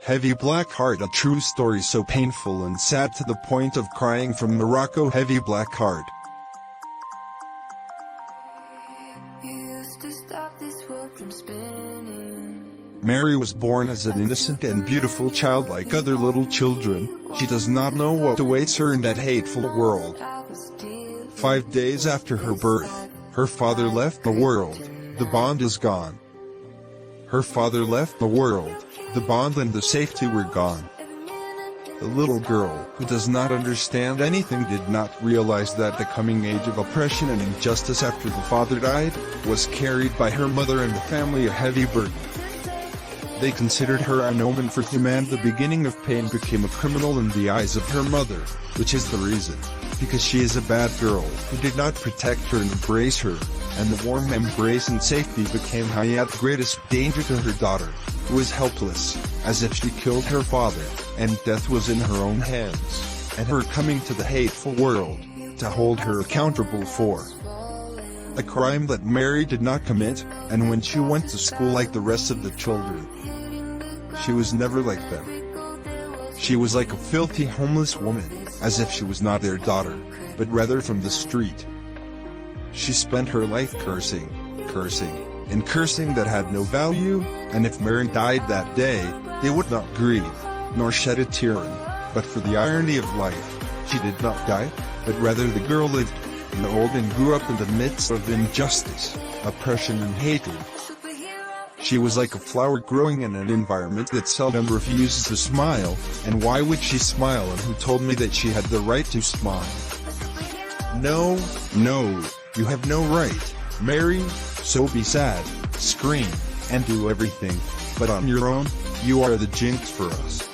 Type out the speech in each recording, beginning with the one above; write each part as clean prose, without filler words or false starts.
Heavy Black Heart, a true story so painful and sad to the point of crying from Morocco. Heavy Black Heart. Mary was born as an innocent and beautiful child like other little children. She does not know what awaits her in that hateful world. 5 days after her birth, her father left the world. The bond is gone. Her father left the world. The bond and the safety were gone. The little girl, who does not understand anything, did not realize that the coming age of oppression and injustice after the father died, was carried by her mother and the family a heavy burden. They considered her an omen for humanity. The beginning of pain became a criminal in the eyes of her mother, which is the reason. Because she is a bad girl, who did not protect her and embrace her, and the warm embrace and safety became Hayat's greatest danger to her daughter, who was helpless, as if she killed her father, and death was in her own hands, and her coming to the hateful world, to hold her accountable for a crime that Mary did not commit. And when she went to school like the rest of the children, she was never like them. She was like a filthy homeless woman, as if she was not their daughter, but rather from the street. She spent her life cursing, and cursing that had no value, and if Mary died that day, they would not grieve, nor shed a tear. But for the irony of life, she did not die, but rather the girl lived, and old and grew up in the midst of injustice, oppression and hatred. She was like a flower growing in an environment that seldom refuses to smile, and why would she smile? And who told me that she had the right to smile? No, you have no right, Mary, so be sad, scream, and do everything, but on your own, you are the jinx for us.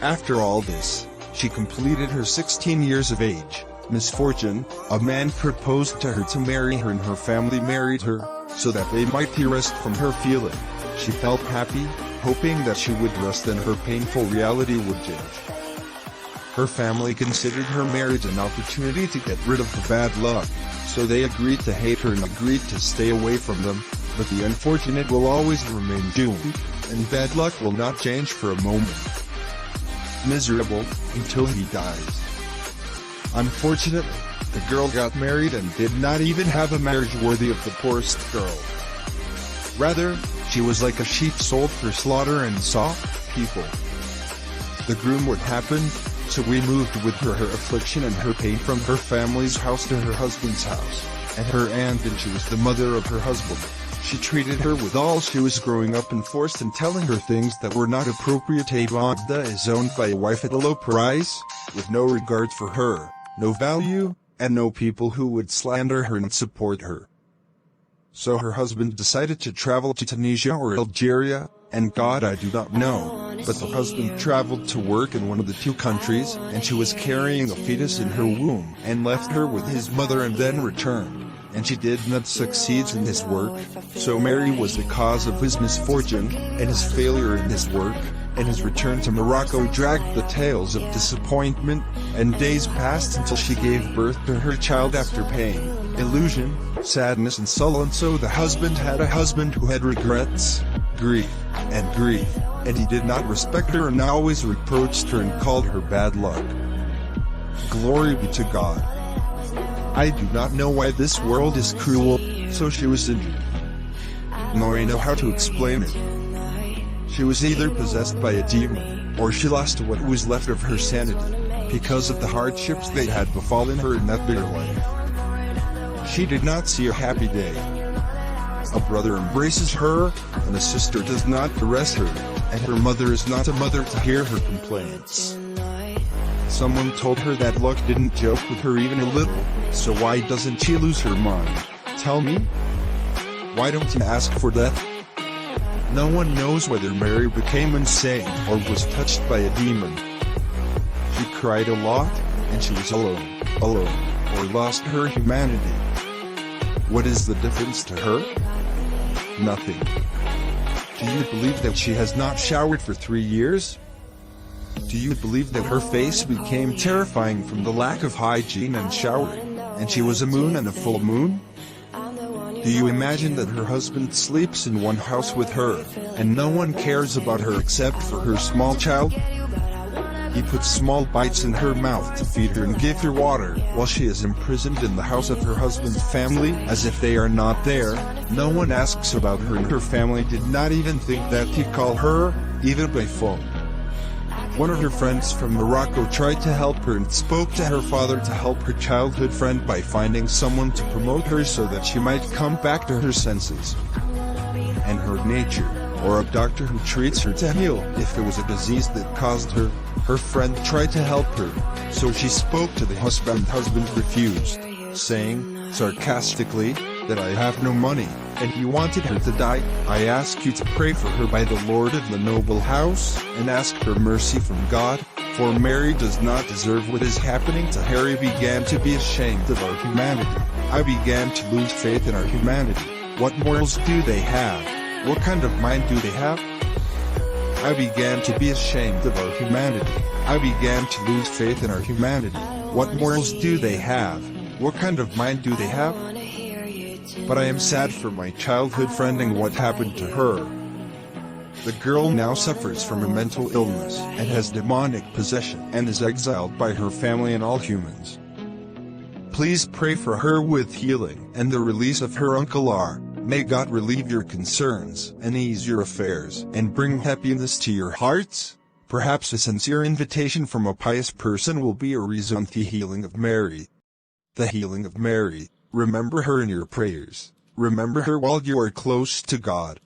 After all this, she completed her 16 years of age. Misfortune, a man proposed to her to marry her and her family married her, so that they might be rest from her feeling. She felt happy, hoping that she would rest and her painful reality would change. Her family considered her marriage an opportunity to get rid of the bad luck, so they agreed to hate her and agreed to stay away from them, but the unfortunate will always remain doomed, and bad luck will not change for a moment. Miserable, until he dies. Unfortunately, the girl got married and did not even have a marriage worthy of the poorest girl. Rather, she was like a sheep sold for slaughter and saw people. The groom would happen, so we moved with her affliction and her pain from her family's house to her husband's house, and her aunt, and she was the mother of her husband. She treated her with all she was growing up and forced and telling her things that were not appropriate. Wanda is owned by a wife at a low price, with no regard for her, no value, and no people who would slander her and support her. So her husband decided to travel to Tunisia or Algeria, and God I do not know, but the husband traveled to work in one of the two countries, and she was carrying a fetus in her womb, and left her with his mother and then returned. And she did not succeed in his work, so Mary was the cause of his misfortune, and his failure in his work, and his return to Morocco dragged the tales of disappointment, and days passed until she gave birth to her child after pain, illusion, sadness and sullen. So the husband had a husband who had regrets, grief, and he did not respect her and always reproached her and called her bad luck. Glory be to God. I do not know why this world is cruel, so she was injured. Nor I know how to explain it. She was either possessed by a demon, or she lost what was left of her sanity, because of the hardships that had befallen her in that bitter life. She did not see a happy day. A brother embraces her, and a sister does not caress her, and her mother is not a mother to hear her complaints. Someone told her that luck didn't joke with her even a little, so why doesn't she lose her mind? Tell me? Why don't you ask for death? No one knows whether Mary became insane or was touched by a demon. She cried a lot, and she was alone, or lost her humanity. What is the difference to her? Nothing. Do you believe that she has not showered for 3 years? Do you believe that her face became terrifying from the lack of hygiene and showering, and she was a moon and a full moon? Do you imagine that her husband sleeps in one house with her, and no one cares about her except for her small child? He puts small bites in her mouth to feed her and give her water, while she is imprisoned in the house of her husband's family, as if they are not there. No one asks about her, and her family did not even think that he'd call her, even by phone. One of her friends from Morocco tried to help her and spoke to her father to help her childhood friend by finding someone to promote her so that she might come back to her senses and her nature, or a doctor who treats her to heal if it was a disease that caused her. Her friend tried to help her, so she spoke to the husband. Husband refused, saying, sarcastically, that I have no money, and he wanted her to die. I ask you to pray for her by the Lord of the noble house, and ask for mercy from God, for Mary does not deserve what is happening to her. I began to be ashamed of our humanity. I began to lose faith in our humanity. What morals do they have? What kind of mind do they have? I began to be ashamed of our humanity. I began to lose faith in our humanity. What morals do they have? What kind of mind do they have? But I am sad for my childhood friend and what happened to her. The girl now suffers from a mental illness and has demonic possession and is exiled by her family and all humans. Please pray for her with healing and the release of her Uncle R. May God relieve your concerns and ease your affairs and bring happiness to your hearts. Perhaps a sincere invitation from a pious person will be a reason. The healing of Mary. The healing of Mary. Remember her in your prayers. Remember her while you are close to God.